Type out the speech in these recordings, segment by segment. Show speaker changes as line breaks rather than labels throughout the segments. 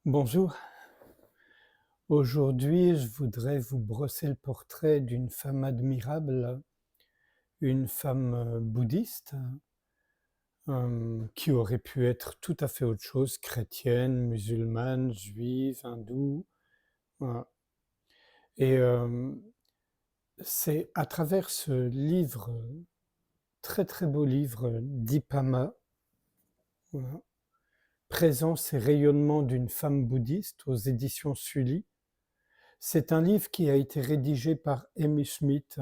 Bonjour, aujourd'hui je voudrais vous brosser le portrait d'une femme admirable, une femme bouddhiste, qui aurait pu être tout à fait autre chose, chrétienne, musulmane, juive, hindoue, voilà. Et c'est à travers ce livre, très très beau livre, Dipama, voilà, Présence et rayonnement d'une femme bouddhiste aux éditions Sully. C'est un livre qui a été rédigé par Amy Schmidt,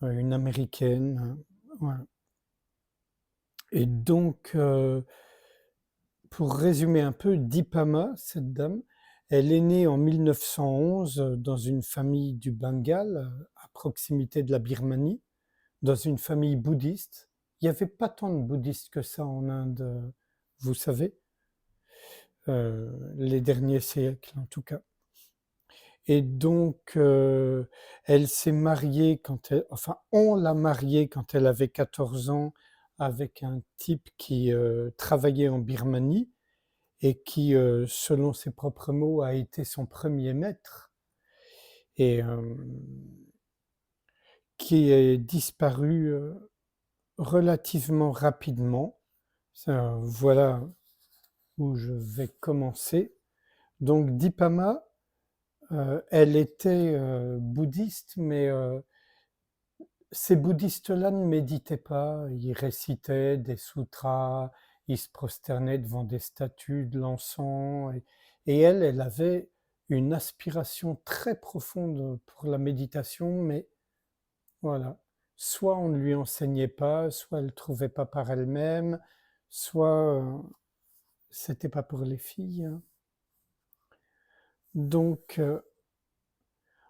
une américaine, voilà. Et donc, pour résumer un peu, Dipama, cette dame, elle est née en 1911 dans une famille du Bengale, à proximité de la Birmanie, dans une famille bouddhiste. Il n'y avait pas tant de bouddhistes que ça en Inde, vous savez, les derniers siècles en tout cas. Et donc, elle s'est mariée enfin, on l'a mariée quand elle avait 14 ans avec un type qui travaillait en Birmanie et qui, selon ses propres mots, a été son premier maître et qui est disparu relativement rapidement. Voilà où je vais commencer. Donc, Dipama, elle était bouddhiste, mais ces bouddhistes-là ne méditaient pas, ils récitaient des sutras, ils se prosternaient devant des statues, de l'encens, et elle, elle avait une aspiration très profonde pour la méditation, mais voilà, soit on ne lui enseignait pas, soit elle ne trouvait pas par elle-même, soit c'était pas pour les filles, hein. Donc,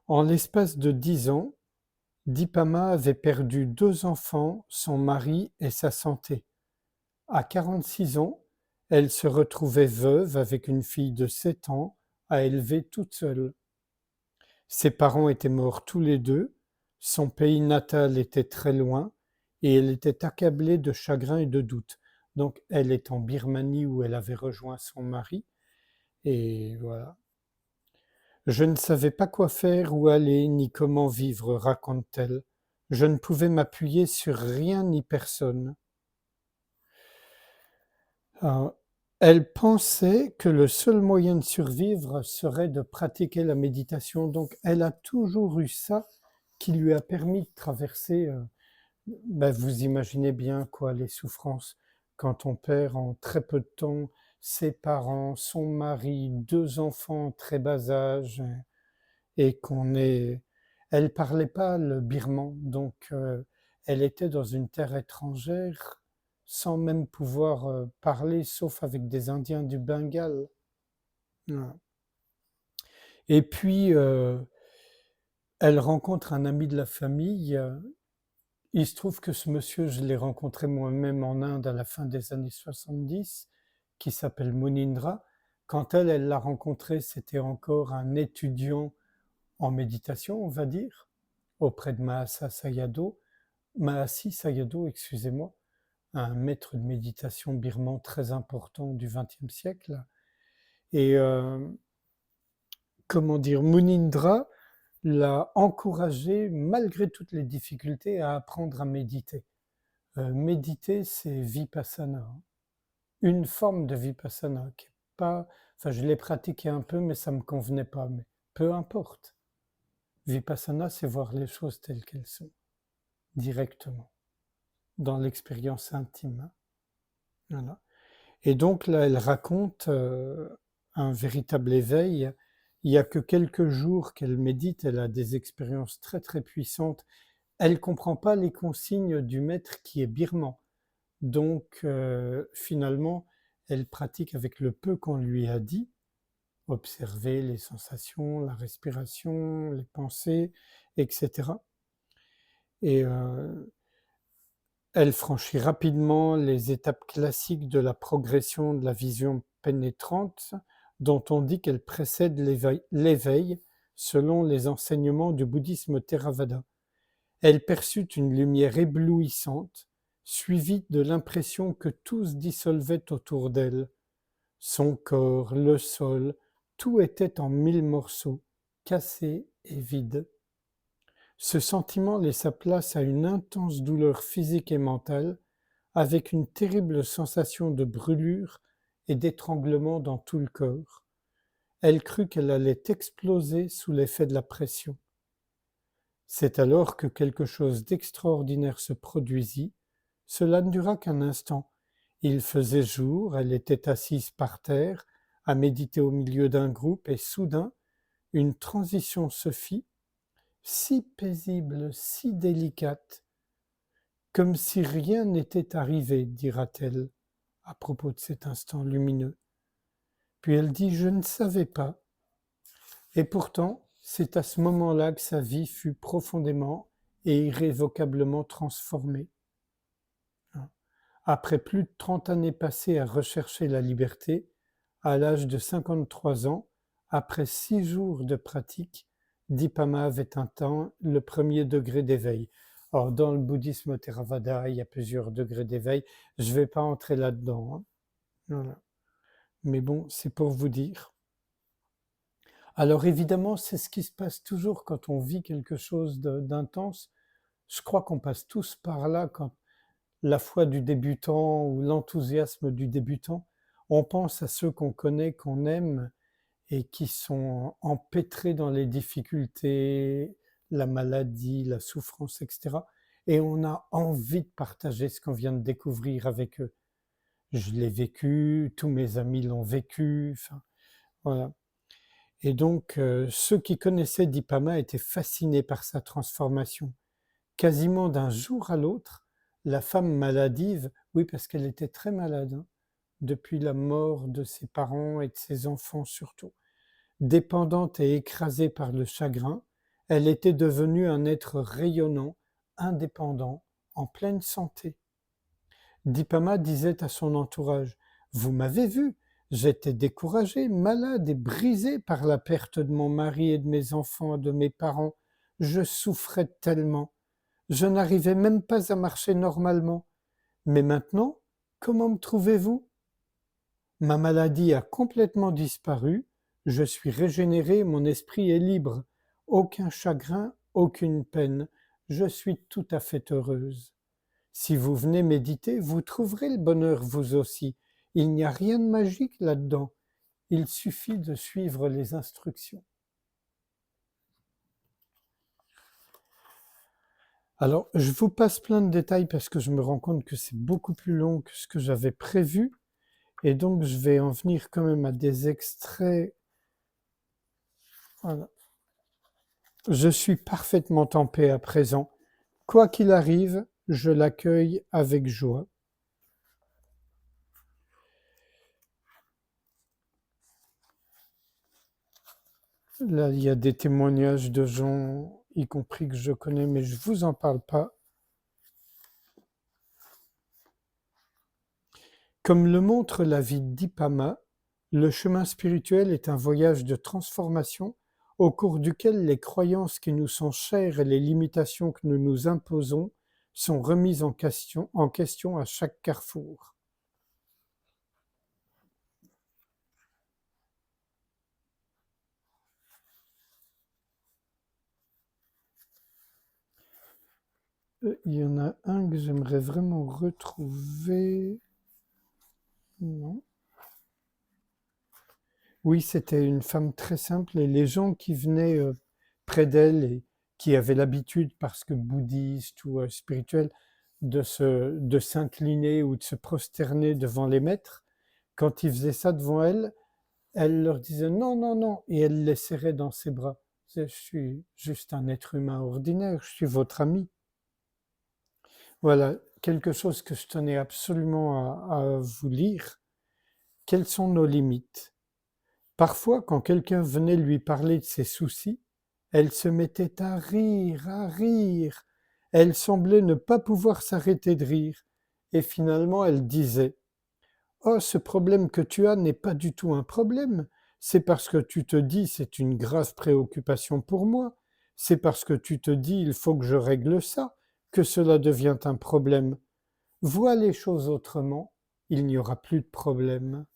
en l'espace de 10 ans, Dipama avait perdu 2 enfants, son mari et sa santé. À 46 ans, elle se retrouvait veuve avec une fille de 7 ans à élever toute seule. Ses parents étaient morts tous les deux, son pays natal était très loin et elle était accablée de chagrin et de doute. Donc elle est en Birmanie où elle avait rejoint son mari et voilà. Je ne savais pas quoi faire, où aller, ni comment vivre, raconte-t-elle. Je ne pouvais m'appuyer sur rien ni personne. Euh, Elle pensait que le seul moyen de survivre serait de pratiquer la méditation. Donc, elle a toujours eu ça qui lui a permis de traverser, ben, vous imaginez bien quoi, les souffrances quand on perd en très peu de temps ses parents, son mari, 2 enfants très bas âge, et qu'on est... Elle parlait pas le birman, donc elle était dans une terre étrangère sans même pouvoir parler, sauf avec des Indiens du Bengale. Voilà. Et puis, elle rencontre un ami de la famille. Il se trouve que ce monsieur, je l'ai rencontré moi-même en Inde à la fin des années 70, qui s'appelle Munindra. Quand elle l'a rencontré, c'était encore un étudiant en méditation, on va dire, auprès de Mahasi Sayadaw, excusez-moi, un maître de méditation birman très important du XXe siècle. Et comment dire, Munindra l'a encouragé, malgré toutes les difficultés, à apprendre à méditer. Méditer, c'est vipassana, hein. Une forme de vipassana qui est pas... Enfin, je l'ai pratiqué un peu, mais ça ne me convenait pas. Mais peu importe. Vipassana, c'est voir les choses telles qu'elles sont, directement, dans l'expérience intime, hein. Voilà. Et donc là, elle raconte un véritable éveil. Il y a que quelques jours qu'elle médite, elle a des expériences très très puissantes. Elle comprend pas les consignes du maître qui est birman. Donc finalement, elle pratique avec le peu qu'on lui a dit, observer les sensations, la respiration, les pensées, etc. Et elle franchit rapidement les étapes classiques de la progression de la vision pénétrante, dont on dit qu'elle précède l'éveil selon les enseignements du bouddhisme Theravada. Elle perçut une lumière éblouissante, suivie de l'impression que tout se dissolvait autour d'elle. Son corps, le sol, tout était en mille morceaux, cassé et vide. Ce sentiment laissa place à une intense douleur physique et mentale, avec une terrible sensation de brûlure et d'étranglement dans tout le corps. Elle crut qu'elle allait exploser sous l'effet de la pression. C'est alors que quelque chose d'extraordinaire se produisit. Cela ne dura qu'un instant. Il faisait jour, elle était assise par terre, à méditer au milieu d'un groupe, et soudain, une transition se fit, si paisible, si délicate, comme si rien n'était arrivé, dira-t-elle, à propos de cet instant lumineux. Puis elle dit: Je ne savais pas. Et pourtant, c'est à ce moment-là que sa vie fut profondément et irrévocablement transformée. Après plus de 30 années passées à rechercher la liberté, à l'âge de 53 ans, après 6 jours de pratique, Dipama avait atteint le premier degré d'éveil. Or, dans le bouddhisme Theravada, il y a plusieurs degrés d'éveil. Je ne vais pas entrer là-dedans, hein. Voilà. Mais bon, c'est pour vous dire. Alors évidemment, c'est ce qui se passe toujours quand on vit quelque chose d'intense. Je crois qu'on passe tous par là quand la foi du débutant ou l'enthousiasme du débutant, on pense à ceux qu'on connaît, qu'on aime et qui sont empêtrés dans les difficultés, la maladie, la souffrance, etc. Et on a envie de partager ce qu'on vient de découvrir avec eux. Je l'ai vécu, tous mes amis l'ont vécu, enfin, voilà. Et donc, ceux qui connaissaient Dipama étaient fascinés par sa transformation. Quasiment d'un jour à l'autre, la femme maladive, oui, parce qu'elle était très malade, hein, depuis la mort de ses parents et de ses enfants surtout, dépendante et écrasée par le chagrin, elle était devenue un être rayonnant, indépendant, en pleine santé. Dipama disait à son entourage: Vous m'avez vu, j'étais découragée, malade et brisée par la perte de mon mari et de mes enfants, de mes parents. Je souffrais tellement. Je n'arrivais même pas à marcher normalement. Mais maintenant, comment me trouvez-vous? Ma maladie a complètement disparu, je suis régénérée, mon esprit est libre. Aucun chagrin, aucune peine. Je suis tout à fait heureuse. Si vous venez méditer, vous trouverez le bonheur vous aussi. Il n'y a rien de magique là-dedans. Il suffit de suivre les instructions. Alors, je vous passe plein de détails parce que je me rends compte que c'est beaucoup plus long que ce que j'avais prévu. Et donc, je vais en venir quand même à des extraits. Voilà. Je suis parfaitement en paix à présent. Quoi qu'il arrive, je l'accueille avec joie. Là, il y a des témoignages de gens, y compris que je connais, mais je vous en parle pas. Comme le montre la vie d'Ipama, le chemin spirituel est un voyage de transformation au cours duquel les croyances qui nous sont chères et les limitations que nous nous imposons sont remises en question à chaque carrefour. Il y en a un que j'aimerais vraiment retrouver. Non. Oui, c'était une femme très simple et les gens qui venaient près d'elle et qui avaient l'habitude, parce que bouddhiste ou spirituel, de s'incliner ou de se prosterner devant les maîtres, quand ils faisaient ça devant elle, elle leur disait non, non, non, et elle les serrait dans ses bras. Je suis juste un être humain ordinaire, je suis votre ami. Voilà, quelque chose que je tenais absolument à vous lire. Quelles sont nos limites? Parfois, quand quelqu'un venait lui parler de ses soucis, elle se mettait à rire, à rire. Elle semblait ne pas pouvoir s'arrêter de rire. Et finalement, elle disait: Oh, ce problème que tu as n'est pas du tout un problème. C'est parce que tu te dis c'est une grave préoccupation pour moi. C'est parce que tu te dis il faut que je règle ça que cela devient un problème. Vois les choses autrement, il n'y aura plus de problème.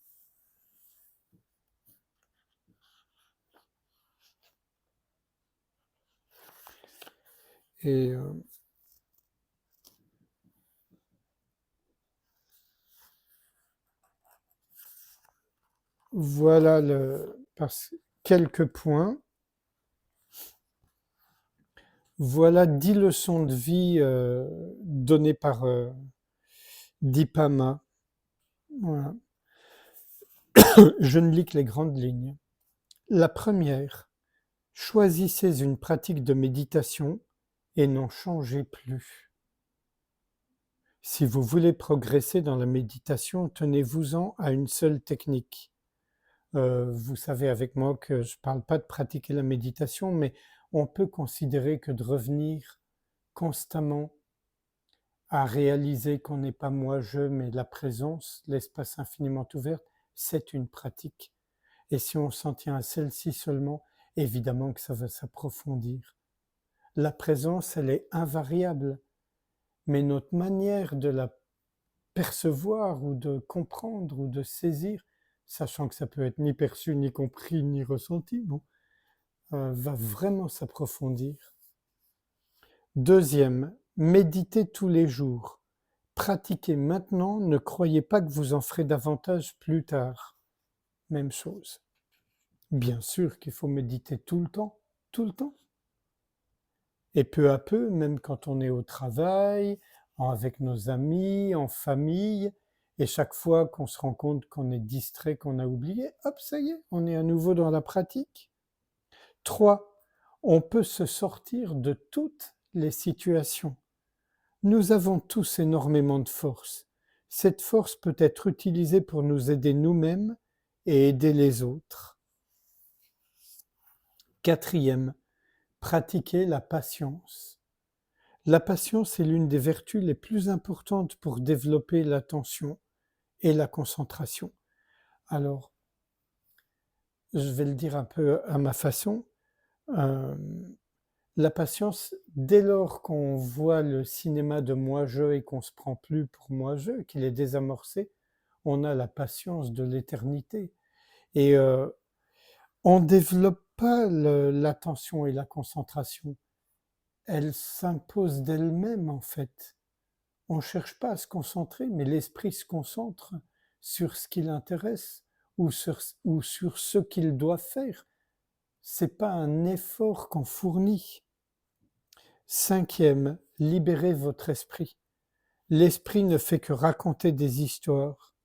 Et voilà quelques points. Voilà 10 leçons de vie données par Dipama. Voilà. Je ne lis que les grandes lignes. La première, choisissez une pratique de méditation et n'en changez plus. Si vous voulez progresser dans la méditation, tenez-vous-en à une seule technique. Vous savez avec moi que je ne parle pas de pratiquer la méditation, mais on peut considérer que de revenir constamment à réaliser qu'on n'est pas moi, je, mais la présence, l'espace infiniment ouvert, c'est une pratique. Et si on s'en tient à celle-ci seulement, évidemment que ça va s'approfondir. La présence, elle est invariable, mais notre manière de la percevoir ou de comprendre ou de saisir, sachant que ça peut être ni perçu, ni compris, ni ressenti, bon, va vraiment s'approfondir. Deuxième, méditez tous les jours. Pratiquez maintenant, ne croyez pas que vous en ferez davantage plus tard. Même chose. Bien sûr qu'il faut méditer tout le temps, tout le temps. Et peu à peu, même quand on est au travail, avec nos amis, en famille, et chaque fois qu'on se rend compte qu'on est distrait, qu'on a oublié, hop, ça y est, on est à nouveau dans la pratique. 3. On peut se sortir de toutes les situations. Nous avons tous énormément de force. Cette force peut être utilisée pour nous aider nous-mêmes et aider les autres. 4. Pratiquer la patience. La patience est l'une des vertus les plus importantes pour développer l'attention et la concentration. Alors, je vais le dire un peu à ma façon. La patience, dès lors qu'on voit le cinéma de moi-je et qu'on ne se prend plus pour moi-je, qu'il est désamorcé, on a la patience de l'éternité. Et on ne développe pas l'attention et la concentration. Elles s'imposent d'elles-mêmes, en fait. On ne cherche pas à se concentrer, mais l'esprit se concentre sur ce qui l'intéresse ou sur ce qu'il doit faire. C'est pas un effort qu'on fournit. 5. Libérez votre esprit. L'esprit ne fait que raconter des histoires.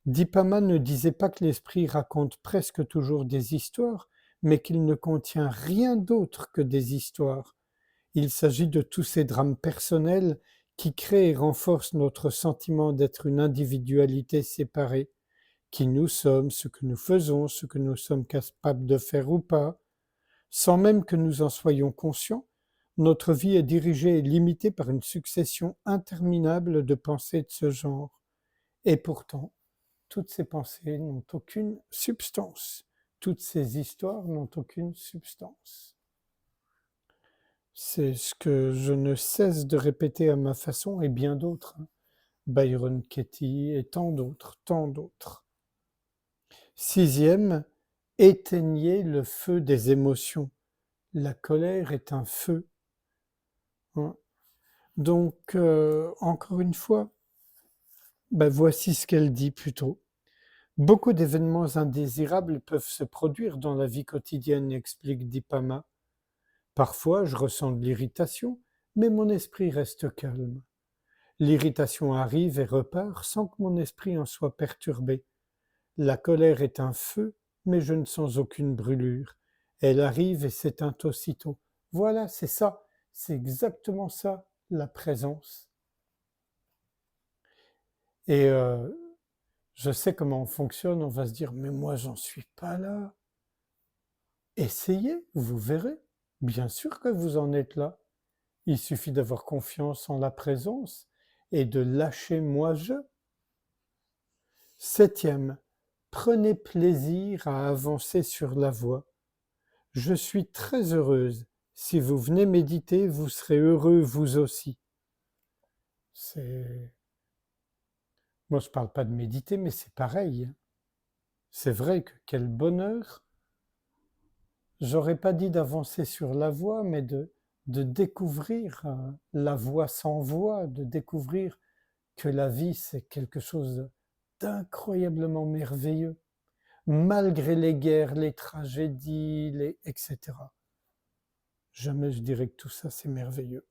Dipama ne disait pas que l'esprit raconte presque toujours des histoires, mais qu'il ne contient rien d'autre que des histoires. Il s'agit de tous ces drames personnels qui créent et renforcent notre sentiment d'être une individualité séparée, qui nous sommes, ce que nous faisons, ce que nous sommes capables de faire ou pas. Sans même que nous en soyons conscients, notre vie est dirigée et limitée par une succession interminable de pensées de ce genre. Et pourtant, toutes ces pensées n'ont aucune substance. Toutes ces histoires n'ont aucune substance. C'est ce que je ne cesse de répéter à ma façon et bien d'autres. Byron Katie et tant d'autres, tant d'autres. 6. Éteignez le feu des émotions. La colère est un feu. Donc, encore une fois, voici ce qu'elle dit plutôt. Beaucoup d'événements indésirables peuvent se produire dans la vie quotidienne, explique Dipama. Parfois, je ressens de l'irritation, mais mon esprit reste calme. L'irritation arrive et repart sans que mon esprit en soit perturbé. La colère est un feu, mais je ne sens aucune brûlure. Elle arrive et s'éteint aussitôt. Voilà, c'est ça, c'est exactement ça, la présence. Et je sais comment on fonctionne, on va se dire, mais moi j'en suis pas là. Essayez, vous verrez. Bien sûr que vous en êtes là. Il suffit d'avoir confiance en la présence et de lâcher moi-je. 7. Prenez plaisir à avancer sur la voie. Je suis très heureuse. Si vous venez méditer, vous serez heureux vous aussi. Moi, je ne parle pas de méditer, mais c'est pareil. C'est vrai que quel bonheur. J'aurais pas dit d'avancer sur la voie, mais de découvrir la voix sans voix, de découvrir que la vie, c'est quelque chose d'incroyablement merveilleux, malgré les guerres, les tragédies, etc. Jamais je dirais que tout ça, c'est merveilleux.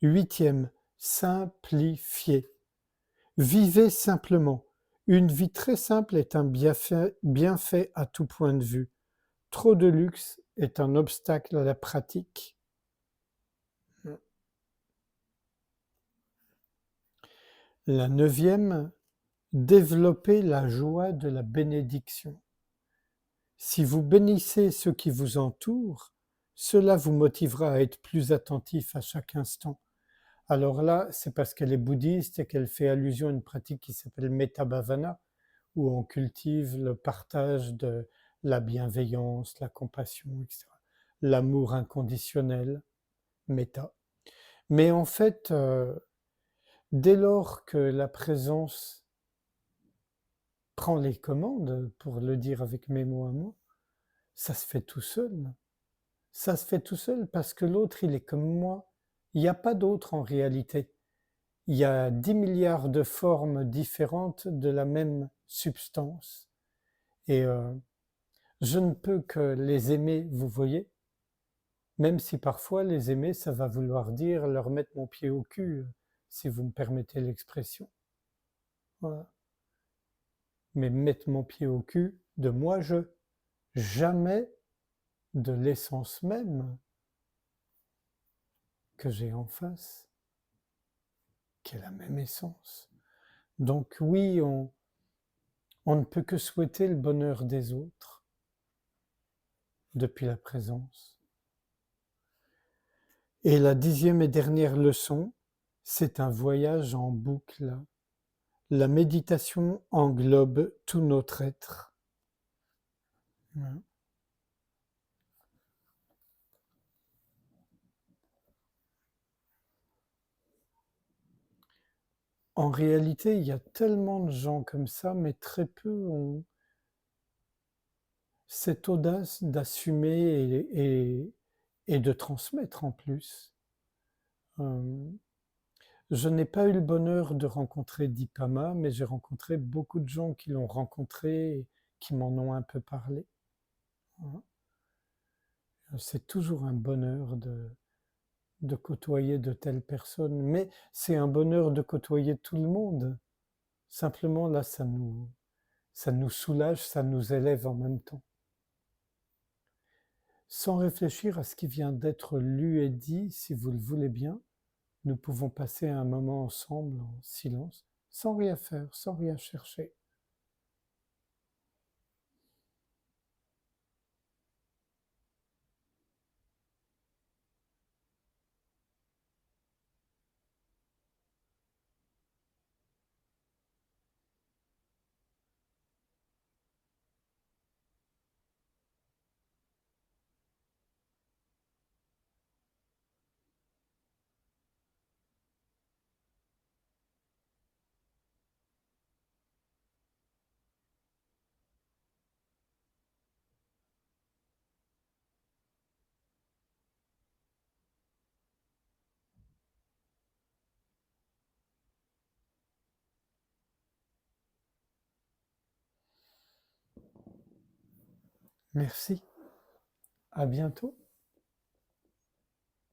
Huitième, simplifier. Vivez simplement. Une vie très simple est un bienfait à tout point de vue. Trop de luxe est un obstacle à la pratique. La neuvième, développez la joie de la bénédiction. Si vous bénissez ceux qui vous entourent, cela vous motivera à être plus attentif à chaque instant. Alors là, c'est parce qu'elle est bouddhiste et qu'elle fait allusion à une pratique qui s'appelle Metta Bhavana, où on cultive le partage de la bienveillance, la compassion, etc. L'amour inconditionnel, Metta. Mais en fait, dès lors que la présence prend les commandes, pour le dire avec mes mots à moi, ça se fait tout seul. Ça se fait tout seul parce que l'autre, il est comme moi. Il n'y a pas d'autre en réalité. Il y a 10 milliards de formes différentes de la même substance. Et je ne peux que les aimer, vous voyez, même si parfois les aimer, ça va vouloir dire leur mettre mon pied au cul, si vous me permettez l'expression. Voilà. Mais mettre mon pied au cul de moi-je, jamais de l'essence même que j'ai en face, qui est la même essence. Donc oui, on ne peut que souhaiter le bonheur des autres depuis la présence. Et la 10e et dernière leçon, c'est un voyage en boucle. La méditation englobe tout notre être. En réalité, il y a tellement de gens comme ça, mais très peu ont cette audace d'assumer et de transmettre en plus. Euh, Je n'ai pas eu le bonheur de rencontrer Dipama, mais j'ai rencontré beaucoup de gens qui l'ont rencontré et qui m'en ont un peu parlé. Voilà. C'est toujours un bonheur de côtoyer de telles personnes, mais c'est un bonheur de côtoyer tout le monde. Simplement, là, ça nous soulage, ça nous élève en même temps. Sans réfléchir à ce qui vient d'être lu et dit, si vous le voulez bien, nous pouvons passer un moment ensemble en silence, sans rien faire, sans rien chercher. Merci. À bientôt.